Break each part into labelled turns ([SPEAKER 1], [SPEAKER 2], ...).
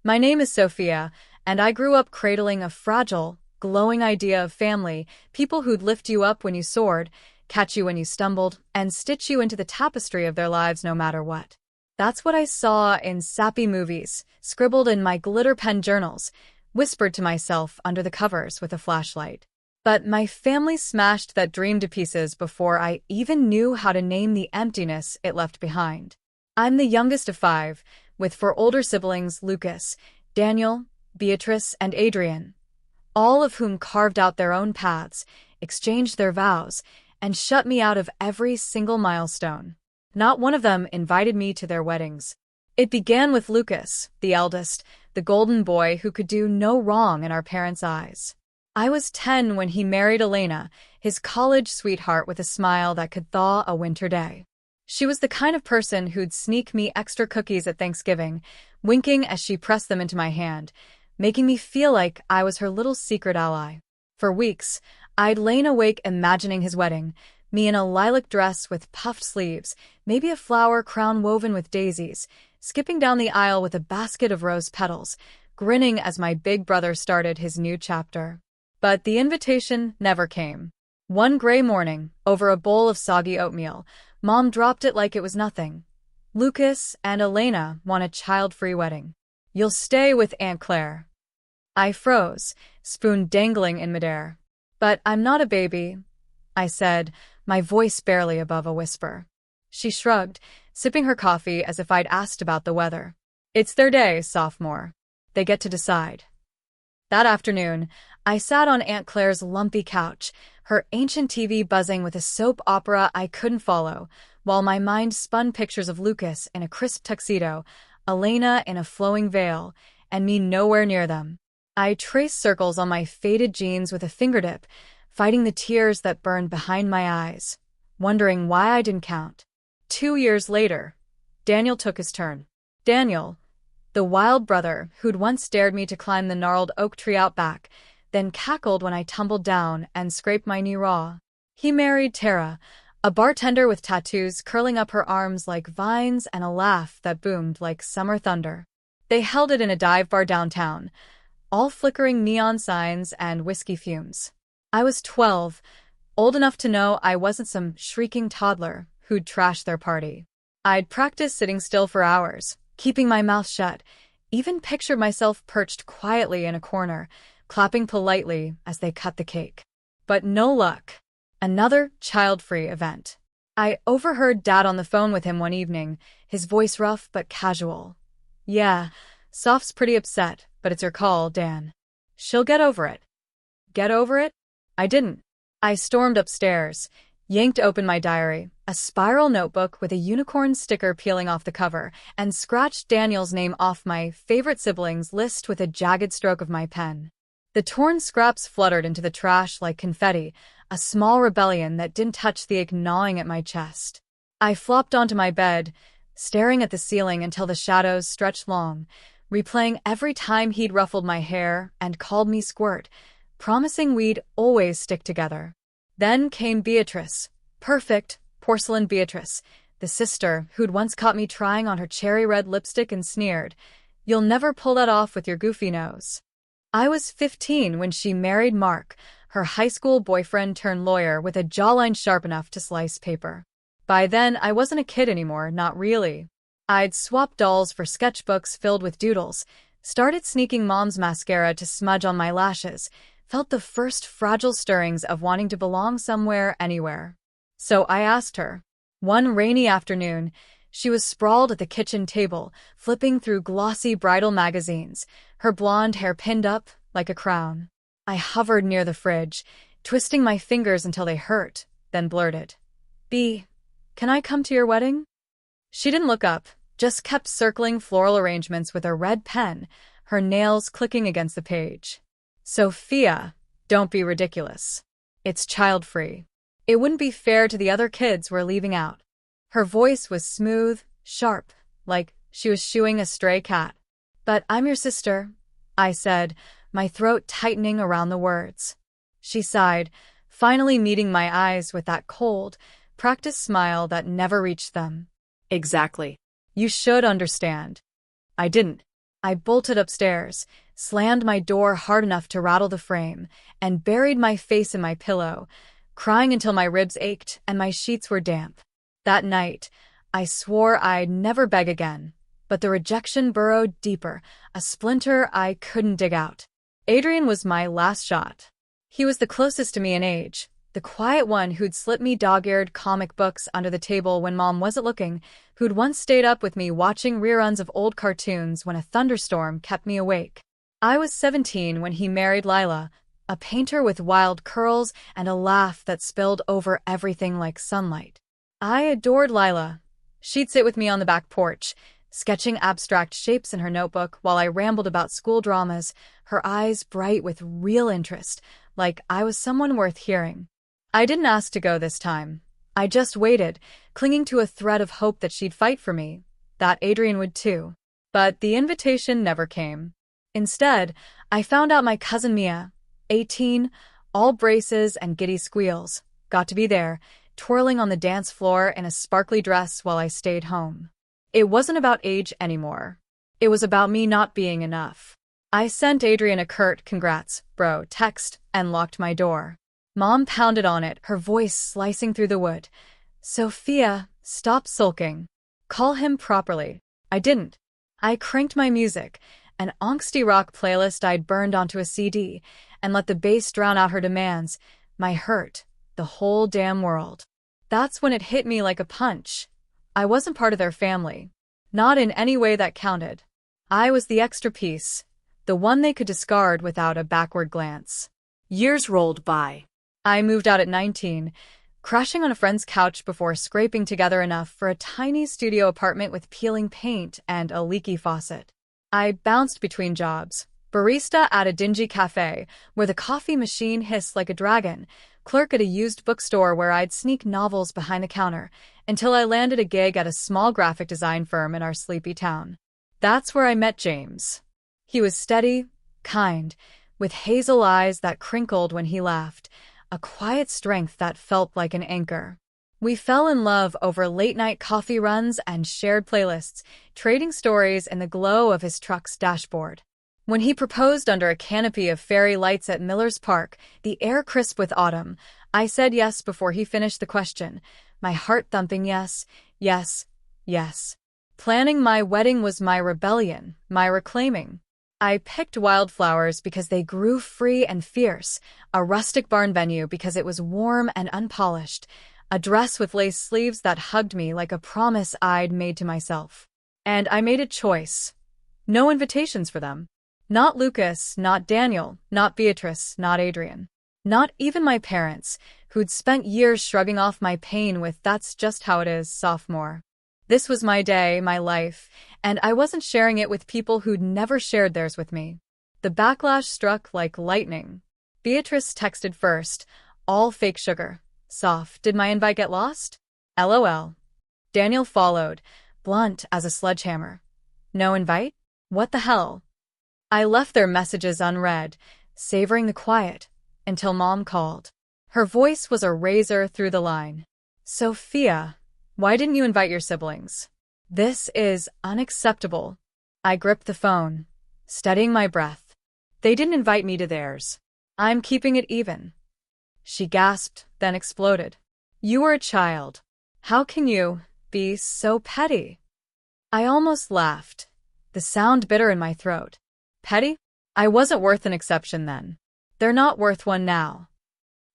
[SPEAKER 1] My name is Sophia, and I grew up cradling a fragile, glowing idea of family, people who'd lift you up when you soared, catch you when you stumbled, and stitch you into the tapestry of their lives no matter what. That's what I saw in sappy movies, scribbled in my glitter pen journals, whispered to myself under the covers with a flashlight. But my family smashed that dream to pieces before I even knew how to name the emptiness it left behind. I'm the youngest of five, with four older siblings: Lucas, Daniel, Beatrice, and Adrian, all of whom carved out their own paths, exchanged their vows, and shut me out of every single milestone. Not one of them invited me to their weddings. It began with Lucas, the eldest, the golden boy who could do no wrong in our parents' eyes. I was 10 when he married Elena, his college sweetheart with a smile that could thaw a winter day. She was the kind of person who'd sneak me extra cookies at Thanksgiving, winking as she pressed them into my hand, making me feel like I was her little secret ally. For weeks, I'd lain awake imagining his wedding, me in a lilac dress with puffed sleeves, maybe a flower crown woven with daisies, skipping down the aisle with a basket of rose petals, grinning as my big brother started his new chapter. But the invitation never came. One gray morning, over a bowl of soggy oatmeal, Mom dropped it like it was nothing. Lucas and Elena want a child-free wedding. You'll stay with Aunt Claire. I froze, spoon dangling in midair. But I'm not a baby, I said, my voice barely above a whisper. She shrugged, sipping her coffee as if I'd asked about the weather. It's their day, sophomore. They get to decide. That afternoon, I sat on Aunt Claire's lumpy couch, her ancient TV buzzing with a soap opera I couldn't follow, while my mind spun pictures of Lucas in a crisp tuxedo, Elena in a flowing veil, and me nowhere near them. I traced circles on my faded jeans with a fingertip, fighting the tears that burned behind my eyes, wondering why I didn't count. 2 years later, Daniel took his turn. Daniel, the wild brother who'd once dared me to climb the gnarled oak tree out back, then cackled when I tumbled down and scraped my knee raw. He married Tara, a bartender with tattoos curling up her arms like vines and a laugh that boomed like summer thunder. They held it in a dive bar downtown, all flickering neon signs and whiskey fumes. I was 12, old enough to know I wasn't some shrieking toddler who'd trash their party. I'd practiced sitting still for hours, keeping my mouth shut, even pictured myself perched quietly in a corner, clapping politely as they cut the cake. But no luck. Another child-free event. I overheard Dad on the phone with him one evening, his voice rough but casual. Yeah, Soph's pretty upset, but it's her call, Dan. She'll get over it. Get over it? I didn't. I stormed upstairs, yanked open my diary, a spiral notebook with a unicorn sticker peeling off the cover, and scratched Daniel's name off my favorite siblings list with a jagged stroke of my pen. The torn scraps fluttered into the trash like confetti, a small rebellion that didn't touch the ache gnawing at my chest. I flopped onto my bed, staring at the ceiling until the shadows stretched long, replaying every time he'd ruffled my hair and called me squirt, promising we'd always stick together. Then came Beatrice, perfect porcelain Beatrice, the sister who'd once caught me trying on her cherry red lipstick and sneered, "You'll never pull that off with your goofy nose." I was 15 when she married Mark, her high school boyfriend turned lawyer with a jawline sharp enough to slice paper. By then, I wasn't a kid anymore, not really. I'd swapped dolls for sketchbooks filled with doodles, started sneaking Mom's mascara to smudge on my lashes, felt the first fragile stirrings of wanting to belong somewhere, anywhere. So I asked her. One rainy afternoon, she was sprawled at the kitchen table, flipping through glossy bridal magazines, her blonde hair pinned up like a crown. I hovered near the fridge, twisting my fingers until they hurt, then blurted, "B, can I come to your wedding?" She didn't look up, just kept circling floral arrangements with a red pen, her nails clicking against the page. "Sophia, don't be ridiculous. It's child-free. It wouldn't be fair to the other kids we're leaving out." Her voice was smooth, sharp, like she was shooing a stray cat. "But I'm your sister," I said, my throat tightening around the words. She sighed, finally meeting my eyes with that cold, practiced smile that never reached them. "Exactly. You should understand." I didn't. I bolted upstairs, slammed my door hard enough to rattle the frame, and buried my face in my pillow, crying until my ribs ached and my sheets were damp. That night, I swore I'd never beg again, but the rejection burrowed deeper, a splinter I couldn't dig out. Adrian was my last shot. He was the closest to me in age, the quiet one who'd slip me dog-eared comic books under the table when Mom wasn't looking, who'd once stayed up with me watching reruns of old cartoons when a thunderstorm kept me awake. I was 17 when he married Lila, a painter with wild curls and a laugh that spilled over everything like sunlight. I adored Lila. She'd sit with me on the back porch, sketching abstract shapes in her notebook while I rambled about school dramas, her eyes bright with real interest, like I was someone worth hearing. I didn't ask to go this time. I just waited, clinging to a thread of hope that she'd fight for me, that Adrian would too. But the invitation never came. Instead, I found out my cousin Mia, 18, all braces and giddy squeals, got to be there, twirling on the dance floor in a sparkly dress while I stayed home. It wasn't about age anymore. It was about me not being enough. I sent Adrian a curt "congrats, bro" text and locked my door. Mom pounded on it, her voice slicing through the wood. "Sophia, stop sulking. Call him properly." I didn't. I cranked my music, an angsty rock playlist I'd burned onto a CD, and let the bass drown out her demands, my hurt, the whole damn world. That's when it hit me like a punch. I wasn't part of their family. Not in any way that counted. I was the extra piece, the one they could discard without a backward glance. Years rolled by. I moved out at 19, crashing on a friend's couch before scraping together enough for a tiny studio apartment with peeling paint and a leaky faucet. I bounced between jobs. Barista at a dingy cafe, where the coffee machine hissed like a dragon, clerk at a used bookstore where I'd sneak novels behind the counter, until I landed a gig at a small graphic design firm in our sleepy town. That's where I met James. He was steady, kind, with hazel eyes that crinkled when he laughed, a quiet strength that felt like an anchor. We fell in love over late-night coffee runs and shared playlists, trading stories in the glow of his truck's dashboard. When he proposed under a canopy of fairy lights at Miller's Park, the air crisp with autumn, I said yes before he finished the question, my heart thumping yes, yes, yes. Planning my wedding was my rebellion, my reclaiming. I picked wildflowers because they grew free and fierce, a rustic barn venue because it was warm and unpolished, a dress with lace sleeves that hugged me like a promise I'd made to myself. And I made a choice. No invitations for them. Not Lucas, not Daniel, not Beatrice, not Adrian. Not even my parents, who'd spent years shrugging off my pain with "that's just how it is, sophomore." This was my day, my life, and I wasn't sharing it with people who'd never shared theirs with me. The backlash struck like lightning. Beatrice texted first, all fake sugar. "Soph, did my invite get lost? LOL. Daniel followed, blunt as a sledgehammer. No invite? What the hell? I left their messages unread, savoring the quiet, until Mom called. Her voice was a razor through the line. "Sophia, why didn't you invite your siblings? This is unacceptable." I gripped the phone, steadying my breath. "They didn't invite me to theirs. I'm keeping it even." She gasped, then exploded. "You were a child. How can you be so petty?" I almost laughed, the sound bitter in my throat. Petty? I wasn't worth an exception then. They're not worth one now.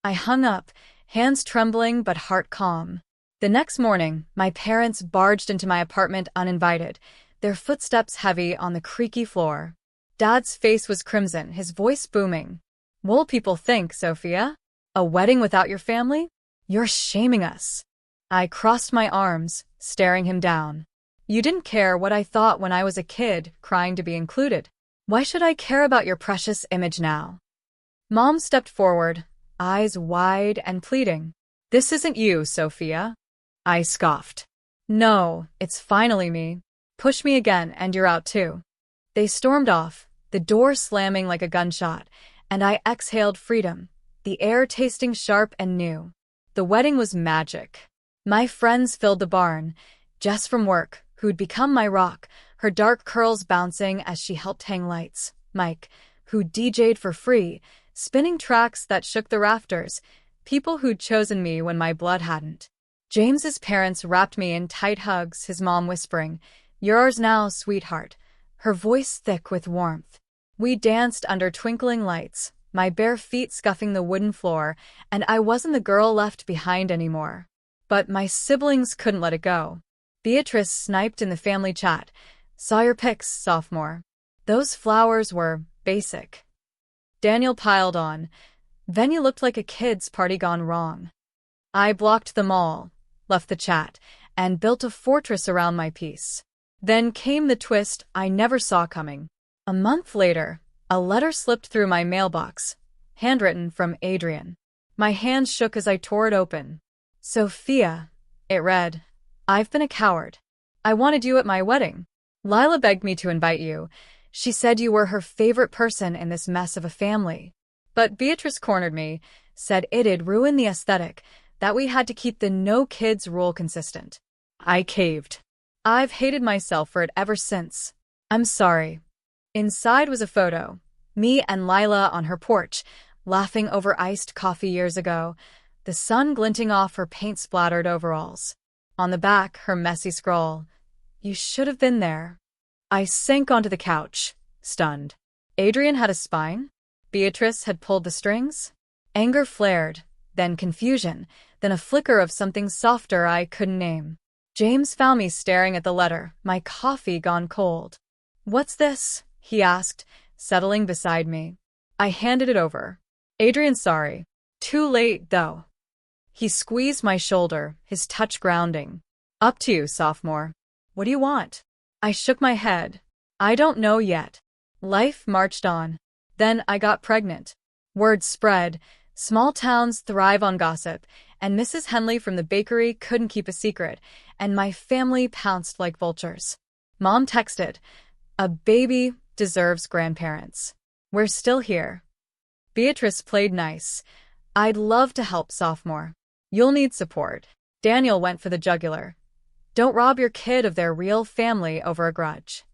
[SPEAKER 1] I hung up, hands trembling but heart calm. The next morning, my parents barged into my apartment uninvited, their footsteps heavy on the creaky floor. Dad's face was crimson, his voice booming. "What'll people think, Sophia? A wedding without your family? You're shaming us." I crossed my arms, staring him down. "You didn't care what I thought when I was a kid, crying to be included. Why should I care about your precious image now?" Mom stepped forward, eyes wide and pleading. "This isn't you, Sophia." I scoffed. "No, it's finally me. Push me again and you're out too." They stormed off, the door slamming like a gunshot, and I exhaled freedom, the air tasting sharp and new. The wedding was magic. My friends filled the barn, Jess from work, who'd become my rock, her dark curls bouncing as she helped hang lights. Mike, who DJ'd for free, spinning tracks that shook the rafters, people who'd chosen me when my blood hadn't. James's parents wrapped me in tight hugs, his mom whispering, "You're ours now, sweetheart," her voice thick with warmth. We danced under twinkling lights, my bare feet scuffing the wooden floor, and I wasn't the girl left behind anymore. But my siblings couldn't let it go. Beatrice sniped in the family chat, "Saw your pics, sophomore. Those flowers were basic." Daniel piled on, "Venue looked like a kid's party gone wrong." I blocked them all, left the chat, and built a fortress around my peace. Then came the twist I never saw coming. A month later, a letter slipped through my mailbox, handwritten from Adrian. My hands shook as I tore it open. "Sophia," it read, "I've been a coward. I wanted you at my wedding. Lila begged me to invite you. She said you were her favorite person in this mess of a family. But Beatrice cornered me, said it'd ruin the aesthetic, that we had to keep the no kids rule consistent." I caved. I've hated myself for it ever since. "I'm sorry." Inside was a photo, me and Lila on her porch, laughing over iced coffee years ago, the sun glinting off her paint-splattered overalls. On the back, her messy scrawl, "You should have been there." I sank onto the couch, stunned. Adrian had a spine? Beatrice had pulled the strings? Anger flared, then confusion, then a flicker of something softer I couldn't name. James found me staring at the letter, my coffee gone cold. "What's this?" he asked, settling beside me. I handed it over. "Adrian's sorry. Too late, though." He squeezed my shoulder, his touch grounding. "Up to you, sophomore. What do you want?" I shook my head. "I don't know yet." Life marched on. Then I got pregnant. Word spread. Small towns thrive on gossip, and Mrs. Henley from the bakery couldn't keep a secret, and my family pounced like vultures. Mom texted, "A baby deserves grandparents. We're still here." Beatrice played nice. "I'd love to help, sophomore. You'll need support." Daniel went for the jugular. "Don't rob your kid of their real family over a grudge."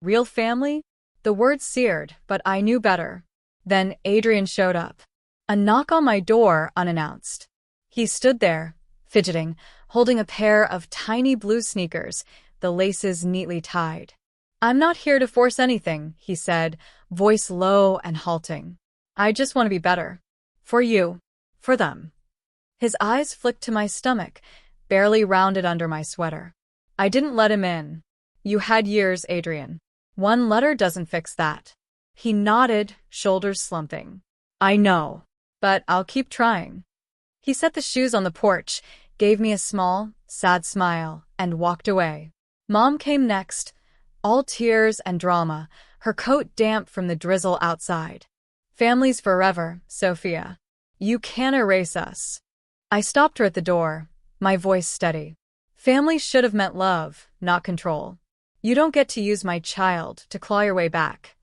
[SPEAKER 1] Real family? The word seared, but I knew better. Then Adrian showed up. A knock on my door unannounced. He stood there, fidgeting, holding a pair of tiny blue sneakers, the laces neatly tied. "I'm not here to force anything," he said, voice low and halting. "I just want to be better. For you. For them." His eyes flicked to my stomach, barely rounded under my sweater. I didn't let him in. "You had years, Adrian. One letter doesn't fix that." He nodded, shoulders slumping. "I know, but I'll keep trying." He set the shoes on the porch, gave me a small, sad smile, and walked away. Mom came next, all tears and drama, her coat damp from the drizzle outside. "Family's forever, Sophia. You can't erase us." I stopped her at the door, my voice steady. "Family should have meant love, not control. You don't get to use my child to claw your way back."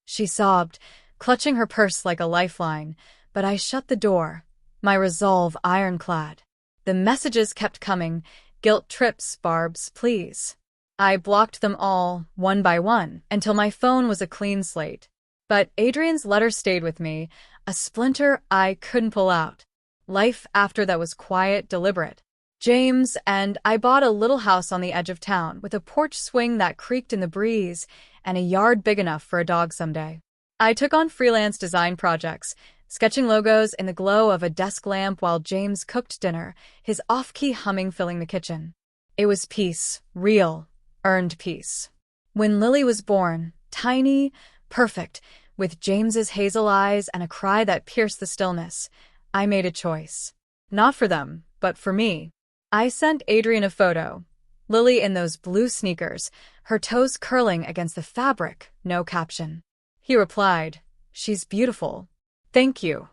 [SPEAKER 1] She sobbed, clutching her purse like a lifeline, but I shut the door, my resolve ironclad. The messages kept coming, guilt trips, Barbs, please. I blocked them all, one by one, until my phone was a clean slate. But Adrian's letter stayed with me, a splinter I couldn't pull out. Life after that was quiet, deliberate. James and I bought a little house on the edge of town with a porch swing that creaked in the breeze and a yard big enough for a dog someday. I took on freelance design projects, sketching logos in the glow of a desk lamp while James cooked dinner, his off-key humming filling the kitchen. It was peace, real, earned peace. When Lily was born, tiny, perfect, with James's hazel eyes and a cry that pierced the stillness, I made a choice. Not for them, but for me. I sent Adrian a photo. Lily in those blue sneakers, her toes curling against the fabric, no caption. He replied, "She's beautiful. Thank you."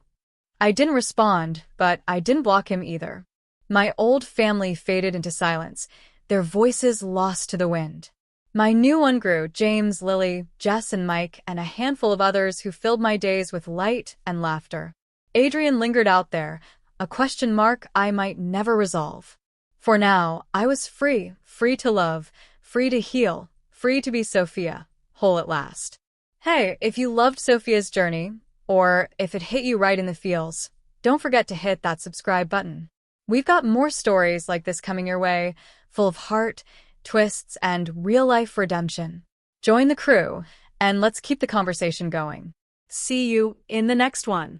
[SPEAKER 1] I didn't respond, but I didn't block him either. My old family faded into silence, their voices lost to the wind. My new one grew, James, Lily, Jess, and Mike, and a handful of others who filled my days with light and laughter. Adrian lingered out there, a question mark I might never resolve. For now, I was free, free to love, free to heal, free to be Sophia, whole at last. Hey, if you loved Sophia's journey, or if it hit you right in the feels, don't forget to hit that subscribe button. We've got more stories like this coming your way, full of heart, twists, and real-life redemption. Join the crew, and let's keep the conversation going. See you in the next one.